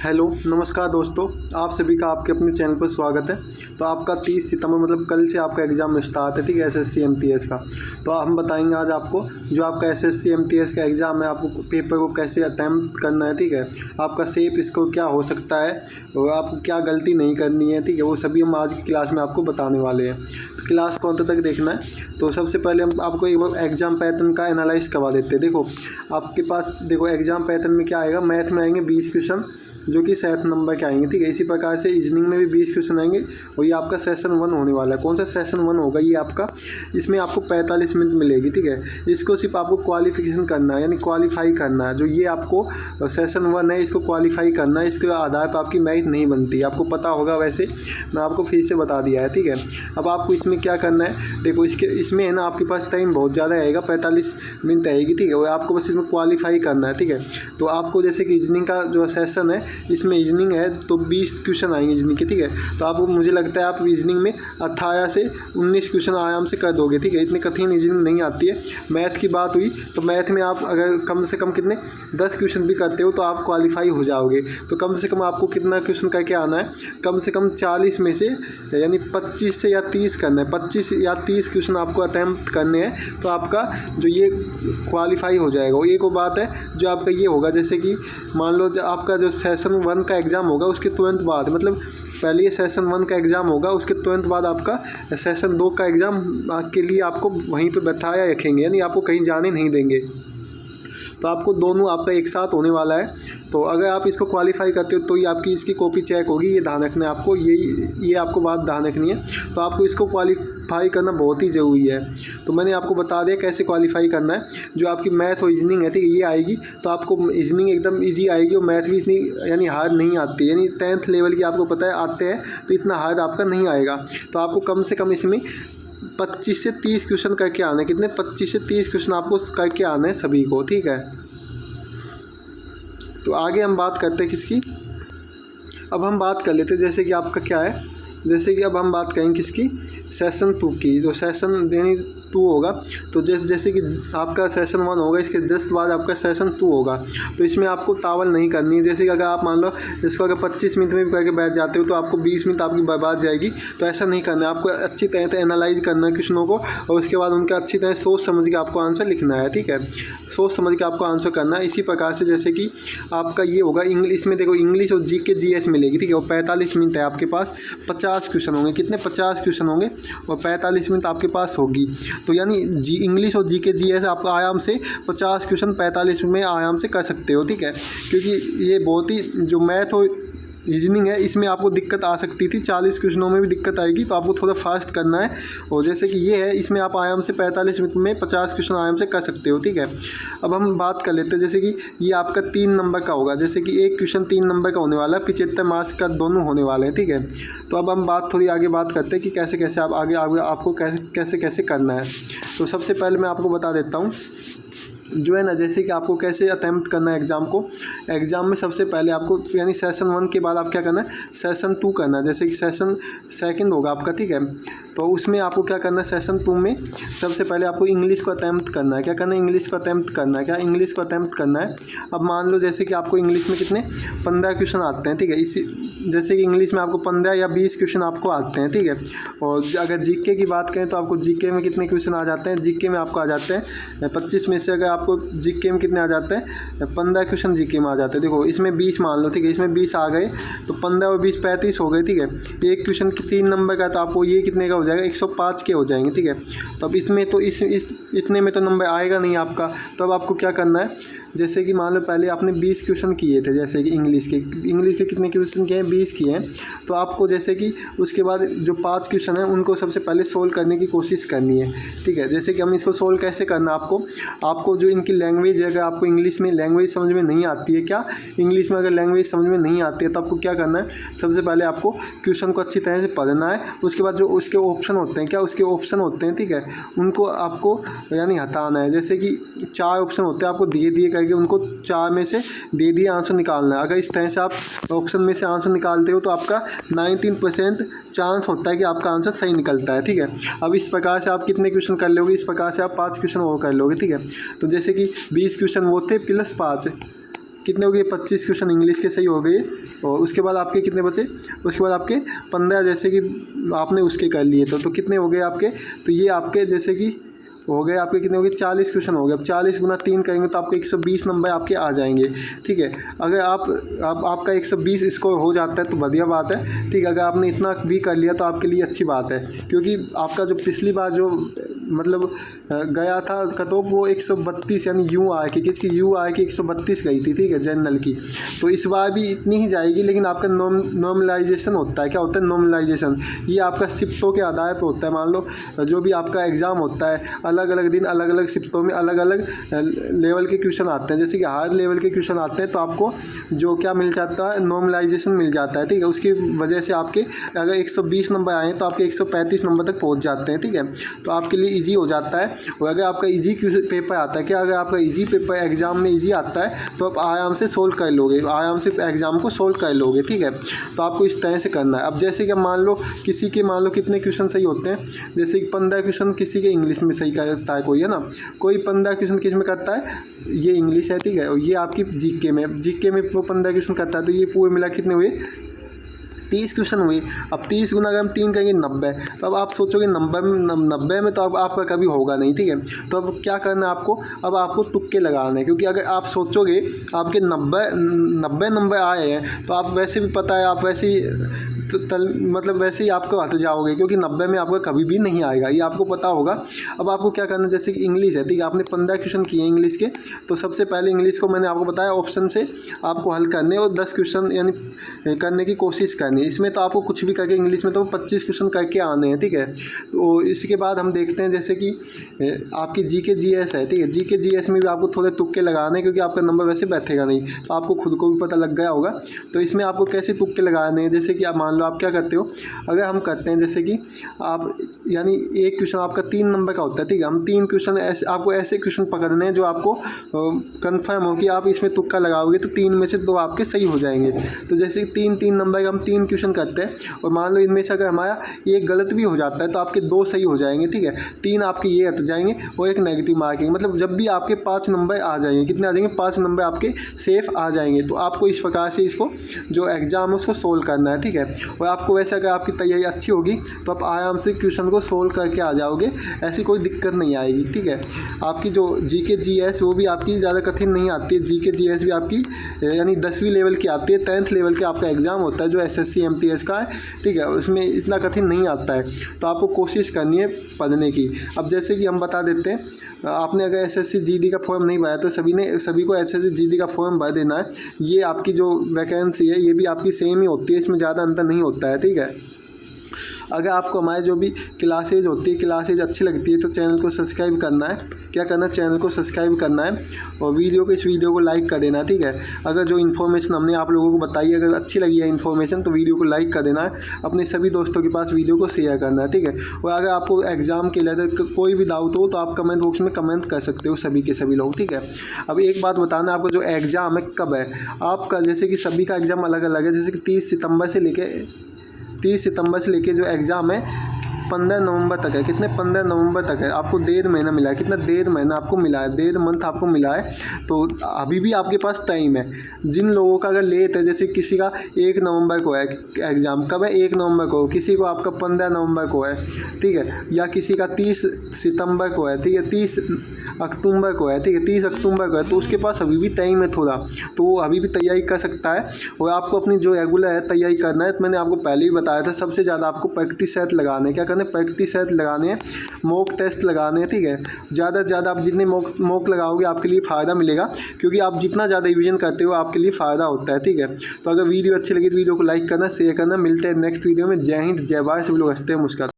Hello नमस्कार दोस्तों, आप सभी का आपके अपने चैनल पर स्वागत है। तो आपका 30 सितंबर मतलब कल से आपका एग्ज़ाम स्टार्ट है, ठीक है, एसएससी एमटीएस का। तो हम बताएंगे आज आपको जो आपका एसएससी एमटीएस का एग्ज़ाम है, आपको पेपर को कैसे अटैम्प्ट करना है, ठीक है, आपका सेफ स्कोर क्या हो सकता है और आपको क्या गलती नहीं करनी है, ठीक है, वो सभी हम आज की क्लास में आपको बताने वाले हैं। तो क्लास को अंत तक देखना है। तो सबसे पहले हम आपको एक बार एग्ज़ाम पैटर्न का एनालाइज करवा देते हैं। देखो आपके पास देखो एग्ज़ाम पैटर्न में क्या आएगा, मैथ में आएंगे 20 क्वेश्चन जो कि 7 नंबर के आएंगे, ठीक है। इसी प्रकार से रीजनिंग में भी 20 क्वेश्चन आएंगे और ये आपका सेशन 1 होने वाला है। कौन सा सेशन 1 होगा ये आपका, इसमें आपको 45 मिनट मिलेगी, ठीक है। इसको सिर्फ आपको क्वालिफिकेशन करना है, यानी क्वालिफाई करना है। जो ये आपको सेशन 1 है इसको क्वालिफाई करना है, इसके आधार पर आपकी मेरिट नहीं बनती, आपको पता होगा, वैसे मैं आपको फिर से बता दिया है, ठीक है। अब आपको इसमें क्या करना है, देखो इसमें है ना आपके पास टाइम बहुत ज़्यादा आएगा, 45 मिनट आएगी, ठीक है, और आपको बस इसमें क्वालिफाई करना है, ठीक है। तो आपको जैसे कि रीजनिंग का जो सेशन है इसमें रीजनिंग है तो 20 क्वेश्चन आएंगे रीजनिंग के, ठीक है। तो आपको मुझे लगता है आप रीजनिंग में 18 से 19 क्वेश्चन आराम से कर दोगे, ठीक है। इतनी कठिन रीजनिंग नहीं आती है। मैथ की बात हुई तो मैथ में आप अगर कम से कम कितने 10 क्वेश्चन भी करते हो तो आप क्वालिफाई हो जाओगे। तो कम से कम आपको कितना क्वेश्चन करके आना है, कम से कम 40 में से यानी 25 से या 30 करना है, 25 या 30 क्वेश्चन आपको अटैम्प्ट करने हैं, तो आपका जो ये क्वालिफाई हो जाएगा। एक और बात है जो आपका ये होगा, जैसे कि मान लो जो आपका जो सेशन 1 का एग्ज़ाम होगा उसके तुरंत बाद, मतलब पहले ये सेशन 1 का एग्ज़ाम होगा, उसके तुरंत बाद आपका सेशन 2 का एग्ज़ाम के लिए आपको वहीं पर बैठाया रखेंगे, यानी आपको कहीं जाने नहीं देंगे। तो आपको दोनों आपका एक साथ होने वाला है। तो अगर आप इसको क्वालिफाई करते हो तो ये आपकी इसकी कॉपी चेक होगी, ये ध्यान रखना है आपको, ये आपको बात ध्यान रखनी है। तो आपको इसको क्वालिफाई करना बहुत ही ज़रूरी है। तो मैंने आपको बता दिया कैसे क्वालिफाई करना है। जो आपकी मैथ और रीजनिंग है, ठीक है, ये आएगी तो आपको रीजनिंग एकदम ईजी आएगी और मैथ भी इतनी यानी हार्ड नहीं आती, यानी 10th लेवल की आपको पता है आते हैं, तो इतना हार्ड आपका नहीं आएगा। तो आपको कम से कम इसमें 25 से 30 क्वेश्चन करके आने, कितने 25 से 30 क्वेश्चन आपको करके आने हैं सभी को, ठीक है। तो आगे हम बात करते हैं किसकी, अब हम बात कर लेते हैं जैसे कि आपका क्या है, जैसे कि अब हम बात करेंगे किसकी, सेशन 2 की। जो सेशन यानी 2 होगा, तो जैसे कि आपका सेशन 1 होगा, इसके जस्ट बाद आपका सेशन 2 होगा। तो इसमें आपको तावल नहीं करनी है। जैसे कि अगर आप मान लो इसको अगर 25 मिनट में भी करके बैठ जाते हो तो आपको 20 मिनट आपकी बर्बाद जाएगी। तो ऐसा नहीं करना है, आपको अच्छी तरह से एनालाइज करना है क्वेश्चनों को और उसके बाद उनका अच्छी तरह सोच समझ के आपको आंसर लिखना है, ठीक है, सोच समझ के आपको आंसर करना है। इसी प्रकार से जैसे कि आपका ये होगा इंग्लिश में, देखो इंग्लिश और जीके जीएस मिलेगी, ठीक है, और 45 मिनट है आपके पास, 50 क्वेश्चन होंगे, कितने 50 क्वेश्चन होंगे और 45 मिनट आपके पास होगी। तो यानी इंग्लिश और जीके जीएस आप आराम से 50 क्वेश्चन 45 में आराम से कर सकते हो, ठीक है। क्योंकि ये बहुत ही जो मैथ और रीजनिंग है इसमें आपको दिक्कत आ सकती थी, 40 क्वेश्चनों में भी दिक्कत आएगी, तो आपको थोड़ा फास्ट करना है। और जैसे कि ये है इसमें आप आराम से 45 मिनट में 50 क्वेश्चन आराम से कर सकते हो, ठीक है। अब हम बात कर लेते हैं जैसे कि ये आपका 3 नंबर का होगा, जैसे कि एक क्वेश्चन 3 नंबर का होने वाला है, 75 मार्क्स का दोनों होने वाले हैं, ठीक है। तो अब हम थोड़ी आगे बात करते हैं कि कैसे कैसे आप आगे आपको कैसे कैसे करना है। तो सबसे पहले मैं आपको बता देता हूँ जो है ना, जैसे कि आपको कैसे अटैम्प्ट करना है एग्ज़ाम को। एग्ज़ाम में सबसे पहले आपको यानी सेशन 1 के बाद आप क्या करना है, सेशन 2 करना है। जैसे कि सेशन 2 होगा आपका, ठीक है, तो उसमें आपको क्या करना है, सेशन 2 में सबसे पहले आपको इंग्लिश को अटैम्प्ट करना है। क्या करना है, इंग्लिश को अटैम्प्ट करना है। क्या इंग्लिश को अटैम्प्ट करना है। अब मान लो जैसे कि आपको इंग्लिश में कितने 15 क्वेश्चन आते हैं, ठीक है, इसी जैसे कि इंग्लिश में आपको 15 या 20 क्वेश्चन आपको आते हैं, ठीक है। और अगर जीके की बात करें तो आपको जीके में कितने क्वेश्चन आ जाते हैं, जीके में आपको आ जाते हैं 25 में से अगर आपको जीके में कितने आ जाते हैं, 15 क्वेश्चन जीके में आ जाते हैं। देखो इसमें 20 मान लो, ठीक है, इसमें 20 आ गए तो 15 और 20 35 हो गए, ठीक है। एक क्वेश्चन 3 नंबर का तो आपको ये कितने का हो जाएगा, 105 के हो जाएंगे, ठीक है। तो अब इसमें तो इतने में तो नंबर आएगा नहीं आपका। तो अब आपको क्या करना है, जैसे कि मान लो पहले आपने 20 क्वेश्चन किए थे, जैसे कि इंग्लिश के कितने क्वेश्चन किए हैं, 20 किए हैं। तो आपको जैसे कि उसके बाद जो 5 क्वेश्चन हैं उनको सबसे पहले सोल्व करने की कोशिश करनी है, ठीक है। जैसे कि हम इसको सोल्व कैसे करना, आपको जो इनकी लैंग्वेज है, अगर आपको इंग्लिश में लैंग्वेज समझ में नहीं आती है, क्या इंग्लिश में अगर लैंग्वेज समझ में नहीं आती है तो आपको क्या करना है, सबसे पहले आपको क्वेश्चन को अच्छी तरह से पढ़ना है। उसके बाद जो उसके ऑप्शन होते हैं, क्या उसके ऑप्शन होते हैं, ठीक है, उनको आपको यानी हटाना है। जैसे कि 4 ऑप्शन होते हैं, आपको दिए करके उनको 4 में से दिए आंसर निकालना है। अगर इस तरह से आप ऑप्शन में से आंसर निकालते हो तो आपका 19% चांस होता है कि आपका आंसर सही निकलता है, ठीक है। अब इस प्रकार से आप कितने क्वेश्चन कर लोगे, इस प्रकार से आप 5 क्वेश्चन और कर लोगे, ठीक है। तो जैसे कि 20 क्वेश्चन वो थे +5, कितने हो गए 25 क्वेश्चन इंग्लिश के सही हो गए। और उसके बाद आपके कितने बचे, उसके बाद आपके 15 जैसे कि आपने उसके कर लिए तो कितने हो गए आपके, तो ये आपके जैसे कि हो गए आपके कितने हो गए 40 क्वेश्चन हो गए। अब 40 गुना 3 करेंगे तो आपके 120 नंबर आपके आ जाएंगे। ठीक है, अगर आपका 120 स्कोर हो जाता है तो बढ़िया बात है। ठीक है, अगर आपने इतना भी कर लिया तो आपके लिए अच्छी बात है, क्योंकि आपका जो पिछली बार जो मतलब गया था कटऑफ वो 132 यानी यू आर की किसकी यू आर की 132 गई थी। ठीक है, जनरल की। तो इस बार भी इतनी ही जाएगी, लेकिन आपका नॉर्मलाइजेशन होता है। क्या होता है नॉर्मलाइजेशन, ये आपका शिफ्टों के आधार पर होता है। मान लो जो भी आपका एग्ज़ाम होता है अलग अलग दिन अलग अलग शिफ्टों में अलग अलग लेवल के क्वेश्चन आते हैं। जैसे कि हार्ड लेवल के क्वेश्चन आते हैं तो आपको जो क्या मिल जाता है नॉर्मलाइजेशन मिल जाता है। ठीक है, उसकी वजह से आपके अगर 120 नंबर आए तो आपके 135 नंबर तक पहुंच जाते हैं। ठीक है, तो आपके लिए इजी हो जाता है। और अगर आपका इजी पेपर आता है, क्या अगर आपका इजी पेपर एग्जाम में इजी आता है तो आप आराम से सोल्व कर लोगे, आराम से एग्जाम को सोल्व कर लोगे। ठीक है, तो आपको इस तरह से करना है। अब जैसे कि मान लो किसी के मान लो कितने क्वेश्चन सही होते हैं, जैसे कि 15 क्वेश्चन किसी के इंग्लिश में सही करता है कोई, है ना, कोई 15 क्वेश्चन किस में करता है, ये इंग्लिश है। ठीक है, और ये आपकी जीके में वो 15 क्वेश्चन करता है, तो ये पूरे मिला कितने हुए 30 क्वेश्चन हुए। अब 30 गुना अगर हम 3 करेंगे 90, तो अब आप सोचोगे 90 में तो अब आपका कभी होगा नहीं। ठीक है, तो अब क्या करना है आपको, अब आपको तुक्के लगाने हैं, क्योंकि अगर आप सोचोगे आपके 90 नंबर आए हैं तो आप वैसे भी पता है आप वैसे ही मतलब वैसे ही आपको आते जाओगे, क्योंकि 90 में आपका कभी भी नहीं आएगा, ये आपको पता होगा। अब आपको क्या करना है, जैसे कि इंग्लिश है। ठीक है, आपने 15 क्वेश्चन किए इंग्लिश के, तो सबसे पहले इंग्लिश को मैंने आपको बताया ऑप्शन से आपको हल करने और 10 क्वेश्चन यानी करने की कोशिश करनी है। इसमें तो आपको कुछ भी करके इंग्लिश में तो 25 क्वेश्चन करके आने हैं। ठीक है, तो इसके बाद हम देखते हैं जैसे कि आपकी जीके जीएस है। ठीक है, जीके जीएस में भी आपको थोड़े तुक्के लगाने हैं, क्योंकि आपका नंबर वैसे बैठेगा नहीं, तो आपको खुद को भी पता लग गया होगा। तो इसमें आपको कैसे तुक्के लगाने हैं, जैसे कि आप मान लो आप क्या करते हो, अगर हम करते हैं जैसे कि आप यानी एक क्वेश्चन आपका 3 नंबर का होता है। ठीक है, हम 3 क्वेश्चन ऐसे आपको ऐसे क्वेश्चन पकड़ने हैं जो आपको कंफर्म हो कि आप इसमें तुक्का लगाओगे तो 3 में से 2 आपके सही हो जाएंगे। तो जैसे 3 नंबर का हम 3 क्वेश्चन करते हैं और मान लो इनमें से अगर हमारा एक गलत भी हो जाता है तो आपके 2 सही हो जाएंगे। ठीक है, 3 आपके ये हट जाएंगे और एक नेगेटिव मार्किंग, मतलब जब भी आपके 5 नंबर आ जाएंगे, कितने आ जाएंगे 5 नंबर आपके सेफ आ जाएंगे। तो आपको इस प्रकार से इसको जो एग्जाम है उसको सोल्व करना है। ठीक है, और आपको वैसे अगर आपकी तैयारी अच्छी होगी तो आप आराम से क्वेश्चन को सोल्व करके आ जाओगे, ऐसी कोई दिक्कत नहीं आएगी। ठीक है, आपकी जो जीके जीएस वो भी आपकी ज़्यादा कठिन नहीं आती है। जीके जीएस भी आपकी यानी 10वीं लेवल की आती है, 10th लेवल के आपका एग्ज़ाम होता है जो एसएससी एमटीएस का है। ठीक है, उसमें इतना कठिन नहीं आता है, तो आपको कोशिश करनी है पढ़ने की। अब जैसे कि हम बता देते हैं, आपने अगर एसएससी जीडी का फॉर्म नहीं भरा तो सभी को एसएससी जीडी का फॉर्म भर देना है। ये आपकी जो वैकेंसी है ये भी आपकी सेम ही होती है, इसमें ज़्यादा अंतर नहीं होता है। ठीक है, अगर आपको हमारे जो भी क्लासेज होती है क्लासेज अच्छी लगती है तो चैनल को सब्सक्राइब करना है। क्या करना है, चैनल को सब्सक्राइब करना है और इस वीडियो को लाइक कर देना। ठीक है, अगर जो इन्फॉर्मेशन हमने आप लोगों को बताई अगर अच्छी लगी है इन्फॉर्मेशन तो वीडियो को लाइक कर देना है, अपने सभी दोस्तों के पास वीडियो को शेयर करना है। ठीक है, और अगर आपको एग्ज़ाम के लिए कोई भी डाउट हो तो आप कमेंट बॉक्स में कमेंट कर सकते हो, सभी के सभी लोग। ठीक है, अब एक बात बताना, आपको जो एग्ज़ाम है कब है आपका, जैसे कि सभी का एग्ज़ाम अलग अलग है। जैसे कि 30 सितंबर से लेके जो एग्ज़ाम है 15 नवंबर तक है। कितने 15 नवंबर तक है, आपको 1.5 महीना मिला है। कितना 1.5 महीना आपको मिला है, 1.5 मंथ आपको मिला है। तो अभी भी आपके पास टाइम है। जिन लोगों का अगर लेट है, जैसे किसी का 1 नवंबर को है एग्ज़ाम, कब है 1 नवंबर को, किसी को आपका 15 नवंबर को है। ठीक है, या किसी का 30 सितंबर को है। ठीक है, 30 अक्टूबर को है। ठीक है, 30 अक्टूबर को है, तो उसके पास अभी भी टाइम है थोड़ा, तो वो अभी भी तैयारी कर सकता है। और आपको अपनी जो रेगुलर है तैयारी करना है, तो मैंने आपको पहले ही बताया था सबसे ज़्यादा आपको प्रैक्टिस सेट लगाने हैं। क्या करना है, प्रैक्टिस सेट लगाने हैं, मॉक टेस्ट लगाने हैं। ठीक है, ज़्यादा से ज़्यादा आप जितने मॉक लगाओगे आपके लिए फ़ायदा मिलेगा, क्योंकि आप जितना ज़्यादा रिवीजन करते हो आपके लिए फ़ायदा होता है। ठीक है, तो अगर वीडियो अच्छी लगी तो वीडियो को लाइक करना, शेयर करना। मिलते हैं नेक्स्ट वीडियो में। जय हिंद, जय भारत, सभी लोग हंसते हैं मुस्कुराते हैं।